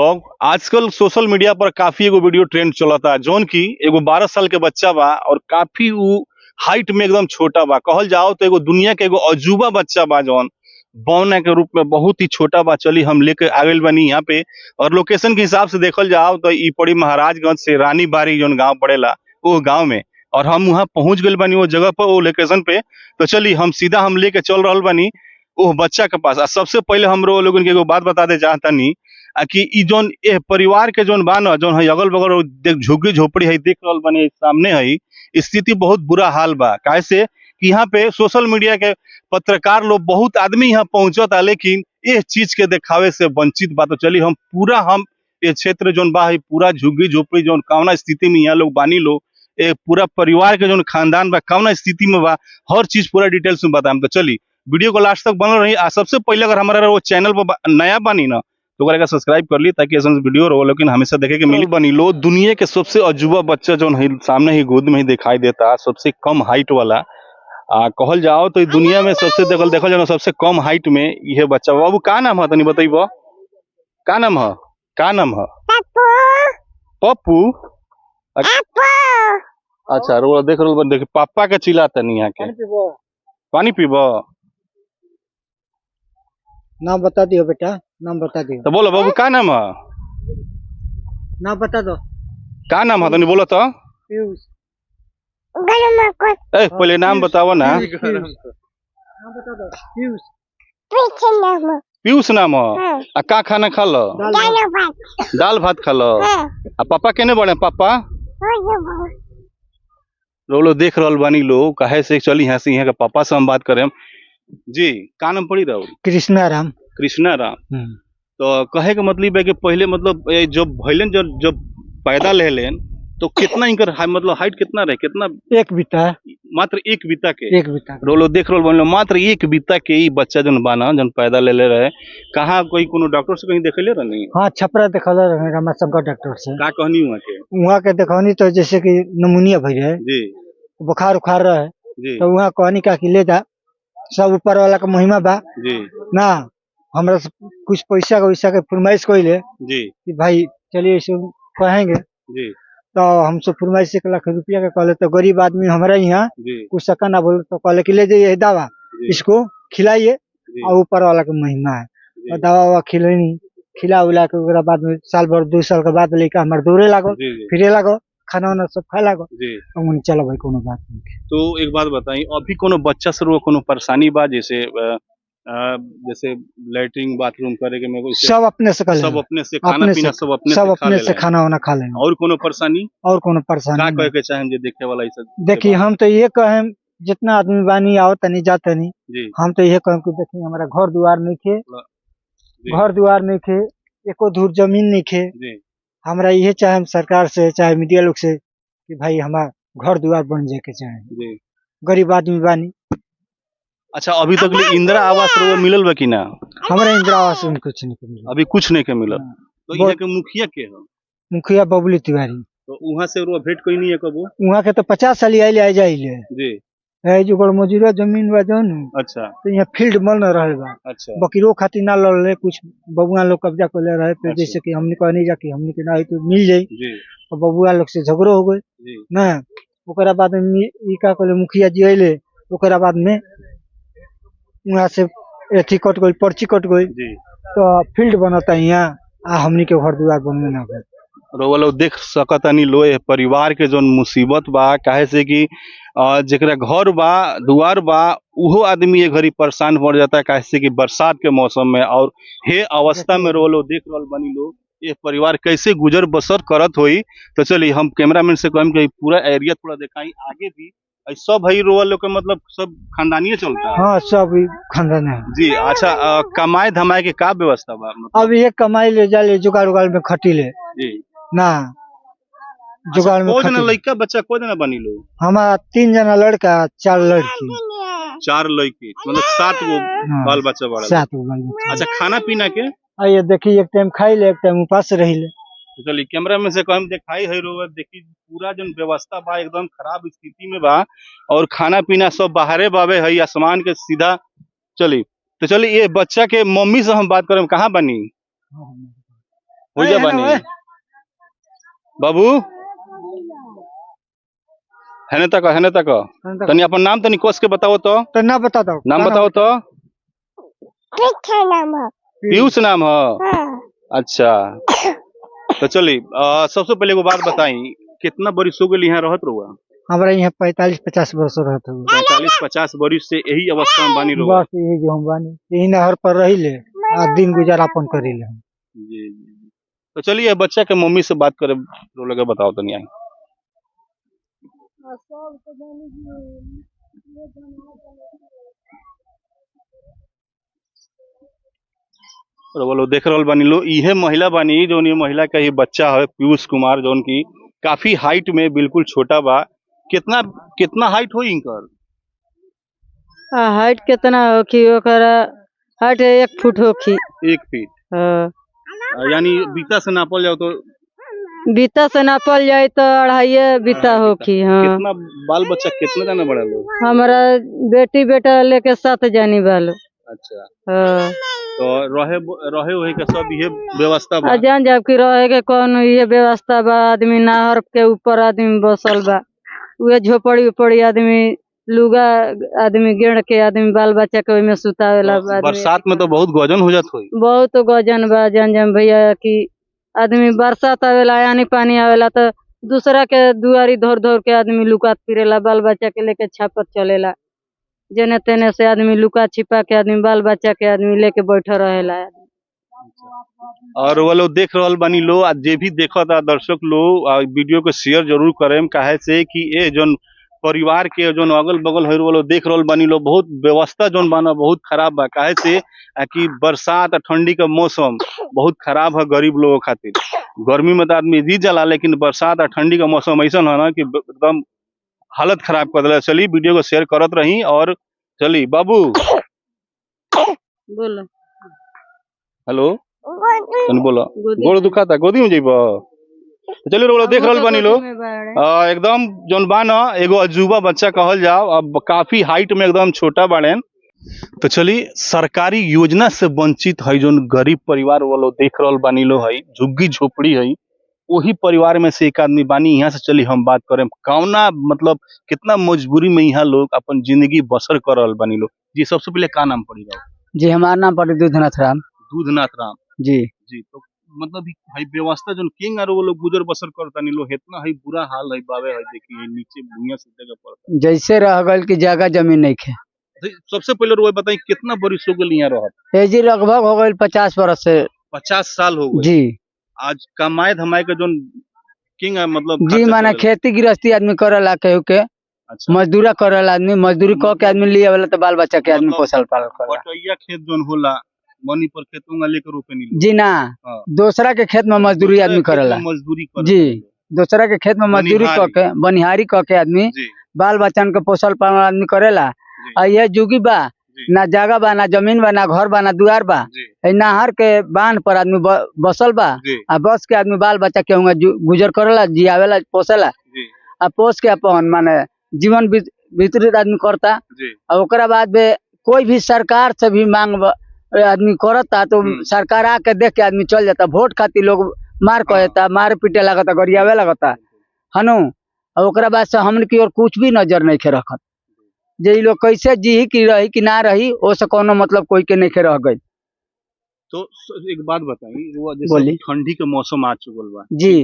लोग आजकल social media पर काफी एगो वीडियो ट्रेंड चलता जौन की एगो 12 साल के बच्चा बा और काफी उ हाइट में एकदम छोटा बा। कहल जाओ तो एगो दुनिया के एगो अजूबा बच्चा बा जौन बौना के रूप में बहुत ही छोटा बा। चली हम लेके आ गइल बानी यहाँ पे और लोकेशन के हिसाब से देखल जाओ तो ई पड़ी महाराजगंज से रानी बारी जौन गाँव पड़ेला वो गाँव में, और हम वहाँ पहुंच गइल बानी वो जगह पर वो लोकेशन पे। तो चली हम सीधा हम लेके चल रहल बानी वो बच्चा के पास। सबसे पहले हम लोगन के एगो बात बता दे चाहतानी कि ई जोन ए परिवार के जोन बा न जोन है अगल बगल देख झुग्गी झोपड़ी है देख रहल बानी सामने है, स्थिति बहुत बुरा हाल बा। काहे से कि यहाँ पे सोशल मीडिया के पत्रकार लोग बहुत आदमी यहाँ पहुंचता लेकिन ये चीज के दिखावे से वंचित बा। तो चली हम ये क्षेत्र जोन बा है पूरा झुग्गी झोपड़ी जोन कौना स्थिति में यहाँ लोग बानी लोग, ए पूरा परिवार के जोन खानदान बा कौना स्थिति में बा, हर चीज पूरा डिटेल्स में बताएम। तो चली वीडियो को लास्ट तक बनल रही। सबसे पहले अगर हमारा वो चैनल पर नया बानी ना तो अगर सब्सक्राइब कर ली ताकि ऐसा वीडियो रहो लेकिन हमेशा देखे के मिली बनी लो। दुनिया के सबसे अजूबा बच्चा जो है सामने ही गोद में ही दिखाई देता, सबसे कम हाइट वाला कहल जाओ तो दुनिया में सबसे देखल जाओ सबसे कम हाइट में यह बच्चा। बाबू का नाम है तनी बताइबो, का नाम है, का नाम है? पप्पू। अच्छा रो देख रो देख पापा के चिल्लाता नहीं यहाँ के। पानी पीबो, नाम बता दियो बेटा, नाम बता दियो। तो बोलो बाबू का नाम है? नाम बता दो। का नाम है तनी बोलो तो। पीयूष। पहले नाम बताओ ना। नाम बता दो। पीयूष। पीयूष नाम है। का खाना खा लो? दाल भात खा लो। पापा केने बने? पापा लो देख रहल बानी लोग कहे से चली यहाँ से यहाँ के पापा से हम बात करें जी। का नाम पड़ी रहो? कृष्णा राम। कृष्णा राम। तो कहे का मतलब है कि पहले मतलब जब भैलन जब पैदा ले लेन तो कितना इनकर मतलब हाइट कितना रहे? कितना? एक बीता, मात्र एक बीता के। एक बीता रोलो देख रोल बन लो मात्र एक बीता के ही बच्चा जन बाना जन पैदा ले रहे। कहाँ कोई कोनो डॉक्टर से कहीं देखले रहनी? हाँ छपरा देखल रहे रमाशंकर डॉक्टर से। का कहनी वहाँ के देखनी तो जैसे कि नमूनिया भई रहे जी, बुखार उखार रहे जी। तो वहाँ कहनी का कि ले जा, सब ऊपर वाला का महिमा बा जी ना। हमरा कुछ पैसा का वैसा के फरमाइश कइले जी कि भाई चलिए इसे कहेंगे जी। तो हमसे फरमाइश 1 लाख रुपया का कहले तो गरीब आदमी हमारा यहाँ जी कुछ सका ना बोले तो कहले कि ले जाइए दवा इसको खिलाइए और ऊपर वाला का महिमा है। और दवा ववा खिला उला के बाद में साल भर 2 साल के बाद लेकर हमारे दौड़े लागो फिरे लागो खाना वाना सब खाए लागो। चलो भाई कोनो बात नहीं। तो एक बात बताई अभी कोनो बच्चा से कोनो परेशानी बा जैसे जैसे लैट्रिन बाथरूम करे के में सब अपने से कर सब अपने से खाना पीना सब अपने से खाना वाना खा लेंगे। और कोनो परेशानी? और कोनो परेशानी का कहे के चाहे जे देखे वाला इस देखिए हम तो ये कहे जितना आदमी बानी आओ तनी जाते नहीं, हम तो ये कहे कि देखिए हमारा घर द्वार नहीं खे, घर द्वार नहीं खे, एको धूर जमीन नहीं खे। हमरा ये चाहे सरकार से चाहे मीडिया लोग से कि भाई हमारा घर द्वार बन जाए के चाहे, गरीब आदमी बानी। अच्छा अभी तक इंदिरा आवास रो मिलल बा कि ना? हमारा इंदिरा आवास में कुछ नहीं मिलल, अभी कुछ नहीं के मिलल। तो यहाँ के मुखिया के है? मुखिया बबलू तिवारी। तो वहाँ से रो भेंट कोई नहीं है कबो? वहाँ के तो 50 साल आइले आ जाइले जी है जो गड़ मजूरा जमीन बा जौन। अच्छा तो यहाँ फील्ड बन रहे बा। अच्छा बकरीओ खातिर ना लड़ कुछ बबुआ लोग कब्जा कर ले रहे थे। अच्छा। जैसे कि हमने कहनी जा कि हमने के ना तो मिल जाई तो बबुआ लोग से झगड़ो हो गए ना। ओकरा बाद में ई का कहले मुखिया जी अइले ओकरा बाद में वहाँ से एथी कट गई पर्ची कट गई तो फील्ड बनता यहाँ आ हमनी के घर द्वार बनने ना गए। रोवलो देख सकतानी लो परिवार के जोन मुसीबत बा काहे से कि जेकरा घर बा दुआर बा उहो आदमी ये घड़ी परेशान पड़ जाता है काहे से कि बरसात के मौसम में। और हे अवस्था में रोलो देख रहल बनी लोग ये परिवार कैसे गुजर बसर करत होई। तो चलिए हम कैमरामैन से कहम कि पूरा एरिया थोड़ा दिखाई आगे भी सब भाई रोवल लोग के मतलब सब खानदानी चलता है। हाँ सब खानदान है जी। अच्छा कमाए धमाए के का व्यवस्था बा? मतलब अब ये कमाई ले जाले जुगाड़ उगाड़ में खटी ले जी ना जुगाड़ में जना लड़का बच्चा को जना बनी लो? हमारा 3 जना लड़का 4 लड़की। 4 लड़की मतलब 7 गो बाल बच्चा बड़ा? 7 गो बाल बच्चा। अच्छा खाना पीना के? ये देखिए एक टाइम खाई ले एक टाइम उपास रही ले। तो चलिए कैमरा में से कम दिखाई है रोवर देखी पूरा जन व्यवस्था बा एकदम खराब स्थिति में बा और खाना पीना सब बाहरे बावे है आसमान के सीधा। चलिए तो चलिए ये बच्चा के मम्मी से हम बात करें कहाँ बनी? हो जा बानी बाबू हेने तक तनी अपन नाम तनी कोस के बताओ तो ना बता दो नाम बताओ तो पीयूष नाम है अच्छा तो चली सबसे पहले एगो बात बताई कितना बरिस हो गई यहाँ रहत रहुआ हमारा यहाँ 45-50 वर्ष रहते हुए 45-50 बरिस से यही अवस्था में बानी लोग बस यही जो हम बानी यही नहर पर रही ले आ दिन गुजारापन करी ले जी तो चलिए बच्चा के मम्मी से बात करे रो लगे बताओ तो नहीं आई बोलो देख रहा बानी लो इहे महिला बानी जो महिला का ही बच्चा है पीयूष कुमार जो की काफी हाइट में बिल्कुल छोटा बा कितना कितना हाइट हो इनकर हाइट कितना होखी ओकरा हाइट 1 फुट होखी 1 फीट यानी बीता से नापल जाओ तो बीता से नापल जाए तो 2.5 बीता होखी। हाँ कितना बाल बच्चा कितना जाना बड़ा लोग हमारा बेटी बेटा लेके 7 जानी बालो। अच्छा हाँ तो रहे वही का सब ये व्यवस्था बा जान जब की रहे के कौन ये व्यवस्था बा आदमी नहर के ऊपर आदमी बसल बा उहे झोपड़ी उपड़ी आदमी लुगा आदमी गेड़ के आदमी बाल बच्चा के में सुतावेला बरसात में तो बहुत गजन हो जात होई बहुत गजन बा जन भैया की आदमी बरसात आवेला यानी पानी आवेला तो दूसरा के दुआरी धोर धोर के आदमी लुकात फिरेला बाल बच्चा के लेके छापत चलेला जने तेने से आदमी लुका छिपा के आदमी बाल बच्चा के आदमी लेके बैठा रहेला। और वो लोग देख रहा बानी लो आज जे भी देखा था दर्शक लोग वीडियो को शेयर जरूर करें काहे से कि ये जो परिवार के जो अगल बगल है वो लोग देख रहा बानी लो बहुत व्यवस्था जो बाना बहुत खराब बा काहे से कि बरसात और ठंडी का मौसम बहुत खराब है गरीब लोगों खातिर गर्मी में तो आदमी जी जला लेकिन बरसात और ठंडी का मौसम ऐसा है ना कि एकदम हालत खराब कर दिला। चली वीडियो को शेयर करत रही और चली बाबू बोलो हेलो बोलो गोड़ दुखाता गोदी में जेबो चलिए रोलो देख रहल बानी लो एकदम जोन बा ना एगो अजूबा बच्चा कहल जाओ अब काफी हाइट में एकदम छोटा बाड़े तो चली सरकारी योजना से वंचित है जोन गरीब परिवार वालों देख रहल बानी लो है झुग्गी झोपड़ी है वही परिवार में से एक आदमी बानी यहाँ से चली हम बात करें कौना मतलब कितना मजबूरी में यहाँ लोग अपन जिंदगी बसर कर रहल बानी लो जी सबसे पहले का नाम पड़ेगा जी हमारा नाम पड़े दूधनाथ राम जी तो मतलब भाई व्यवस्था जो किंग और वो लोग गुजर बसर करता नहीं लोग इतना है बुरा हाल है बावे है देखिए नीचे भूमिया से जगह पड़ता जैसे रह गल की जगह जमीन नहीं खे सबसे पहले रोए बताई कितना बरिस हो गई यहाँ रहत जी लगभग हो गए 50 वर्ष से 50 साल हो गए जी आज कमाए धमाए के जो किंग है मतलब जी माने खेती गृहस्थी आदमी करेला केहू के अच्छा मजदूरा करेला आदमी मजदूरी क के आदमी लिए वाला तो बाल बच्चा के आदमी पोसल पालन करेला बटैया खेत जोन होला मनी पर खेतों लेकर रोपे नहीं जी ना दूसरा के खेत में मजदूरी आदमी करेला मजदूरी जी दूसरा के खेत में मजदूरी क के बनिहारी क के आदमी बाल बच्चन के पोसल पालन आदमी करेला आ ये जुगी बा ना जगह बा ना जमीन बा ना घर बा ना दुआर बा नहर के बांध पर आदमी बसल बा आ बस के आदमी बाल बच्चा के गुजर करेला जियावेला पोसेला आ पोस के अपन माने जीवन वितरित आदमी करता और ओकरा बाद में कोई भी सरकार से भी मांग आदमी करता तो सरकार आके देख के आदमी चल जाता वोट खातिर लोग मार कहता मार पीटे लगता गरियावे लगता हनु और ओकरा बाद से हमन की और कुछ भी नजर नहीं खे रखत जे लोग कैसे जी कि रही कि ना रही वो से कोनो मतलब कोई के नहीं खे रह गई। तो एक बात बताइए वो जैसे ठंडी के मौसम आ चुकल बा जी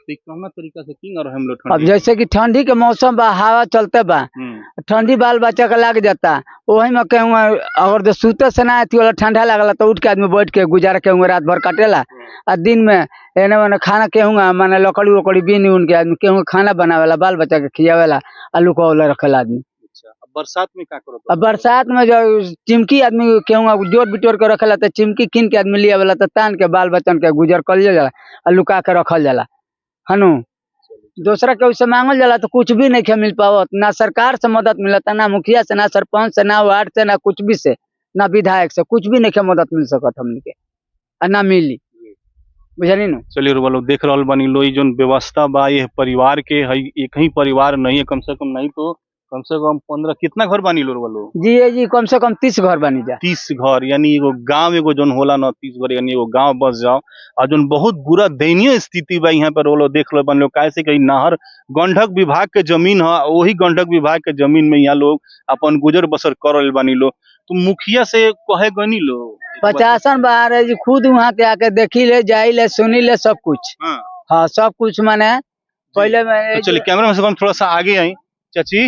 कौना तरीका से किंग और हम लोग अब जैसे कि ठंडी के मौसम बा हवा चलते बा ठंडी बाल बच्चा का लग जाता वही में कहूँगा अगर सूते से ना आती वाला ठंडा लगला तो उठ के आदमी बैठ के गुजारा के रात भर काटेला आ दिन में एने मैंने खाना कहूँगा मैंने लकड़ी वकड़ी बीन उन के आदमी कहूँगा खाना बनावेला बाल बच्चा के खियावेला आलू का रखेला आदमी। बरसात में क्या करो अब बरसात में जो चिमकी आदमी कहूँगा जोर बिटोर के रखेला तो चिमकी किन के आदमी लिया वाला तो तान के बाल बच्चन के गुजर कर जाला और लुका के रखल जाला हनु दूसरा के उससे मांगल जाला तो कुछ भी नहीं मिल पावत ना सरकार से मदद मिलता ना मुखिया से ना सरपंच से ना वार्ड से ना कुछ भी से ना विधायक से कुछ भी नहीं मदद मिल सकत हमन के ना मिली बुझली न। चलिए वालों देख रहा बानी लो जो व्यवस्था बा ये परिवार के है एक ही परिवार नहीं है कम से कम नहीं तो कम से कम 15 कितना घर बानी लोग वालो? जी कम से कम 30 घर बनी जा। 30 घर यानी एगो गांव एगो जोन होला ना 30 घर यानी एगो गांव बस जाओ। और जोन बहुत बुरा दयनीय स्थिति बा यहाँ पर वो लोग देख लो बन लो कैसे कहीं नहर गंडक विभाग के जमीन है, वही गंडक विभाग के जमीन में यहाँ लोग अपन गुजर बसर कर रहे बानी लो। तो मुखिया से कहे गनी लो 50 बार है जी, खुद वहाँ के आके देखी ले, जाई ले, सुनी ले सब कुछ। हाँ सब कुछ माने पहले तो चलिए कैमरा में से हम थोड़ा सा आगे आई। चाची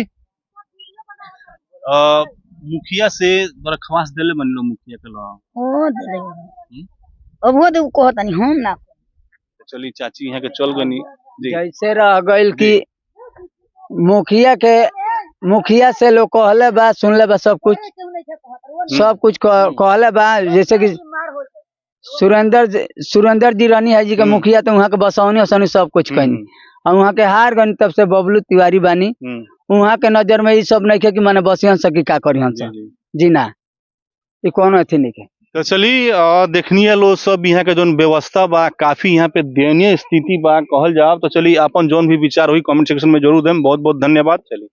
मुखिया से दरख्वास्त देले बन लो मुखिया के लो ओ दे अब वो दे कहता नहीं हम ना। चली चाची यहाँ के चल गनी जी। जैसे रह गइल कि मुखिया से लोग कहले बा, सुनले बा सब कुछ कहले बा। जैसे कि सुरेंद्र जी रानी है जी के मुखिया, तो वहाँ के बसौनी वसौनी सब कुछ कहनी। और वहाँ के हार गनी तब से बबलू तिवारी बानी। वहाँ के नजर में ये सब नहीं है कि माने बसियन सकी का करी हम जी ना, ये कोनो अथी नहीं है। तो चलिए देखनी लो सब यहाँ के जोन व्यवस्था बा काफी यहाँ पे दयनीय स्थिति बा कहल जाओ। तो चलिए अपन जोन भी विचार हुई कमेंट सेक्शन में जरूर दें। बहुत बहुत धन्यवाद। चलिए।